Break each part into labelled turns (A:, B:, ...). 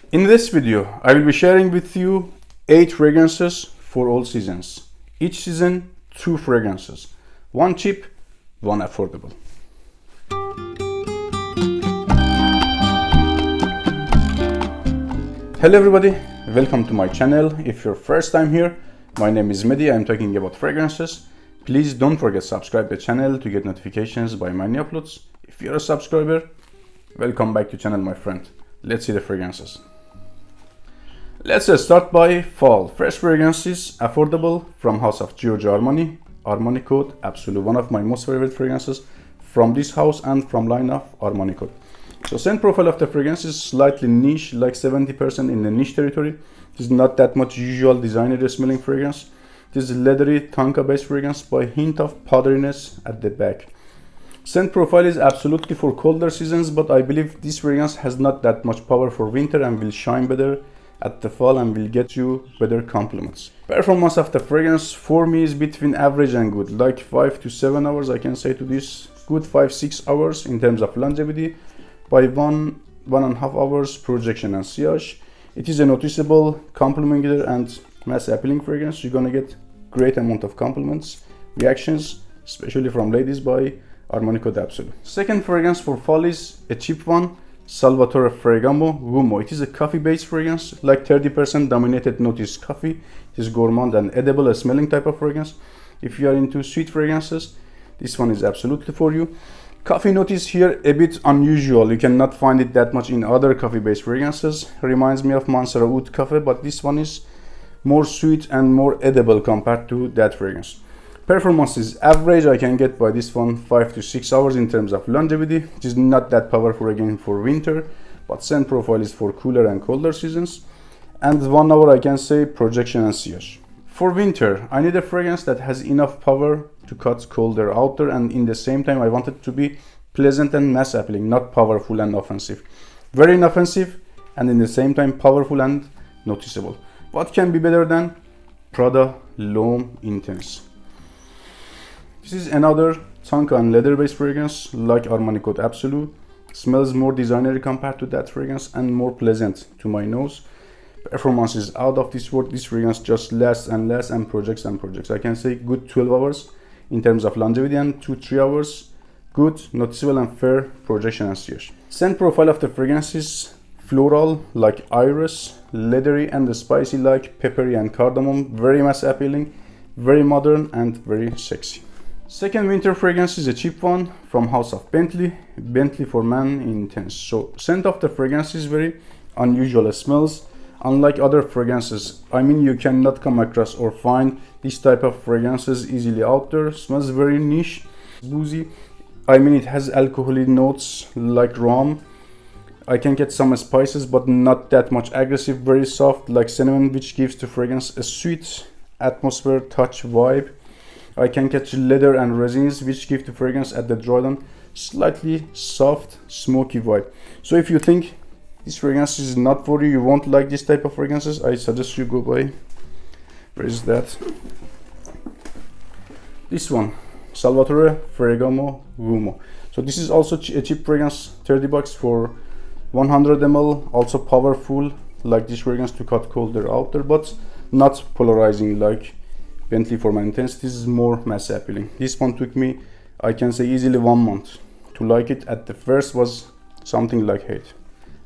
A: In this video, I will be sharing with you 8 fragrances for all seasons. Each season, 2 fragrances. One cheap, one affordable. Hello everybody, welcome to my channel. If you're first time here, my name is Mehdi. I'm talking about fragrances. Please don't forget to subscribe the channel to get notifications by my new uploads. If you're a subscriber, welcome back to channel, my friend. Let's see the fragrances. Let's start by fall. First fragrance is affordable from house of Giorgio Armani. Armani code Absolu, one of my most favorite fragrances from this house and from line of Armani code. So scent profile of the fragrance is slightly niche, like 70% in the niche territory. It is not that much usual designer smelling fragrance. It is leathery tonka based fragrance by hint of powderiness at the back. Scent profile is absolutely for colder seasons, but I believe this fragrance has not that much power for winter and will shine better at the fall and will get you better compliments. Performance of the fragrance for me is between average and good, like 5 to 7 hours. I can say to this good 5-6 hours in terms of longevity, by 1.5 hours projection and sillage. It is a noticeable complimenter and mass appealing fragrance. You're gonna get great amount of compliments, reactions, especially from ladies by Armani code Absolu. Second fragrance for fall is a cheap one, Salvatore Ferragamo Uomo. It is a coffee based fragrance, like 30% dominated note is coffee. It is gourmand and edible smelling type of fragrance. If you are into sweet fragrances, this one is absolutely for you. Coffee note is here a bit unusual. You cannot find it that much in other coffee based fragrances. Reminds me of mancera wood coffee, but this one is more sweet and more edible compared to that fragrance. Performance is average. I can get by this one 5 to 6 hours in terms of longevity. It is not that powerful again for winter, but scent profile is for cooler and colder seasons. And 1 hour I can say projection and sillage. For winter, I need a fragrance that has enough power to cut colder outer, and in the same time I want it to be pleasant and mass appealing, not powerful and offensive. Very inoffensive and in the same time powerful and noticeable. What can be better than Prada L'Homme Intense? This is another tonka and leather based fragrance like Armani code Absolu. Smells more designery compared to that fragrance and more pleasant to my nose. Performance is out of this world. This fragrance just lasts and lasts and projects and projects. I can say good 12 hours in terms of longevity and 2-3 hours good, noticeable and fair projection and sillage. Scent profile of the fragrance is floral like iris, leathery and spicy like peppery and cardamom. Very mass appealing, very modern and very sexy. Second winter fragrance is a cheap one from house of Bentley for man intense. So scent of the fragrance is very unusual. It smells unlike other fragrances. I mean, you cannot come across or find this type of fragrances easily out there. Smells very niche, boozy. I mean, it has alcoholic notes like rum. I can get some spices but not that much aggressive. Very soft like cinnamon, which gives the fragrance a sweet atmosphere touch vibe. I can catch leather and resins, which give the fragrance at the dry down slightly soft, smoky vibe. So if you think this fragrance is not for you, you won't like this type of fragrances, I suggest you go by, where is that? This one, Salvatore Ferragamo Uomo. So this is also a cheap fragrance, 30 bucks for 100 ml, also powerful like this fragrance to cut colder outer, but not polarizing like Bentley for my intense. This is more mass appealing. This one took me, I can say, easily 1 month to like it. At the first was something like hate.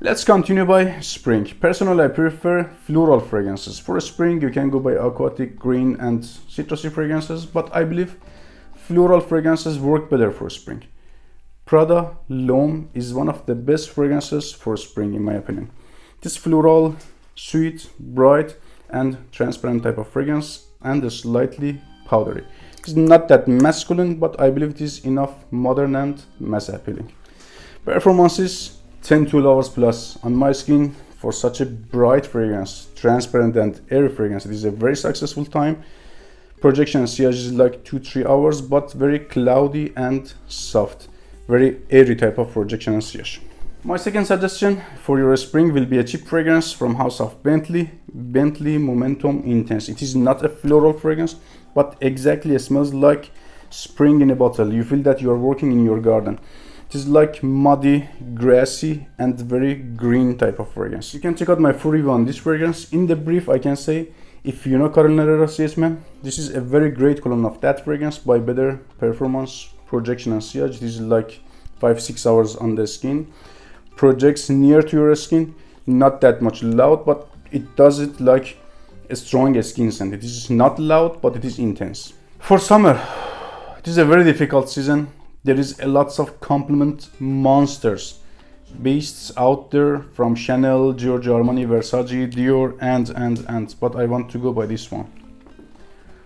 A: Let's continue by spring. Personally, I prefer floral fragrances. For spring, you can go by aquatic, green and citrusy fragrances, but I believe floral fragrances work better for spring. Prada L'Homme is one of the best fragrances for spring in my opinion. This floral, sweet, bright and transparent type of fragrance and slightly powdery. It's not that masculine, but I believe it is enough modern and mass appealing. Performance is 10-12 hours plus on my skin for such a bright fragrance, transparent and airy fragrance. It is a very successful time. Projection and sillage is like 2-3 hours, but very cloudy and soft. Very airy type of projection and sillage. My second suggestion for your spring will be a cheap fragrance from house of Bentley Momentum Intense. It is not a floral fragrance, but exactly it smells like spring in a bottle. You feel that you are working in your garden. It is like muddy, grassy, and very green type of fragrance. You can check out my full review on this fragrance. In the brief, I can say, if you know Cologne man, this is a very great cologne of that fragrance by better performance, projection, and sillage. This is like 5-6 hours on the skin. Projects near to your skin, not that much loud, but it does it like a strong skin scent. It is not loud, but it is intense. For summer, it is a very difficult season. There is a lots of compliment monsters, beasts out there from Chanel, Giorgio, Armani, Versace, Dior, and. But I want to go by this one.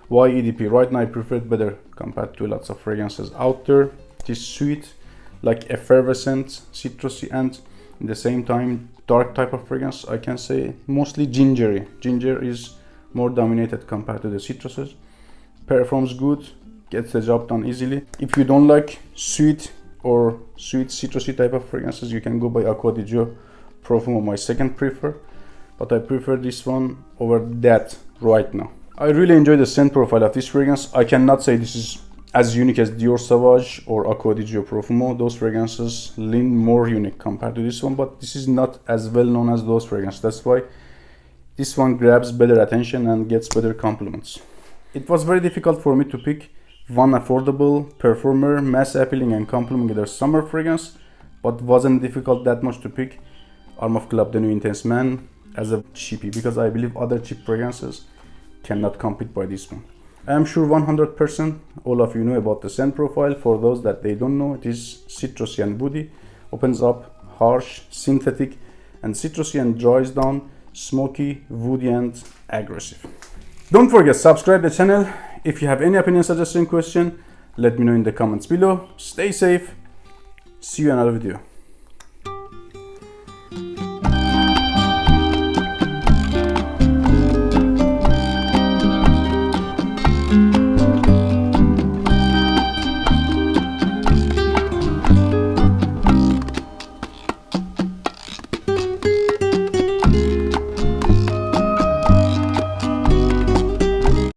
A: Why EDP? Right now I prefer it better compared to lots of fragrances out there. It is sweet, like effervescent, citrusy, and at the same time dark type of fragrance. I can say mostly gingery. Ginger is more dominated compared to the citruses. Perfumes good, gets the job done easily. If you don't like sweet or sweet citrusy type of fragrances, you can go by Acqua di Gio Profumo, my second prefer, but I prefer this one over that right now. I really enjoy the scent profile of this fragrance. I cannot say this is as unique as Dior Sauvage or Acqua di Gio Profumo. Those fragrances lean more unique compared to this one, but this is not as well known as those fragrances. That's why this one grabs better attention and gets better compliments. It was very difficult for me to pick one affordable, perfumer, mass appealing, and complimenting their summer fragrance, but wasn't difficult that much to pick Armaf Club the New Intense Man as a cheapie, because I believe other cheap fragrances cannot compete by this one. I am sure 100% all of you know about the scent profile. For those that they don't know, it is citrusy and woody, opens up harsh, synthetic, and citrusy, and dries down smoky, woody, and aggressive. Don't forget, subscribe the channel. If you have any opinion, suggestion, question, let me know in the comments below. Stay safe. See you in another video.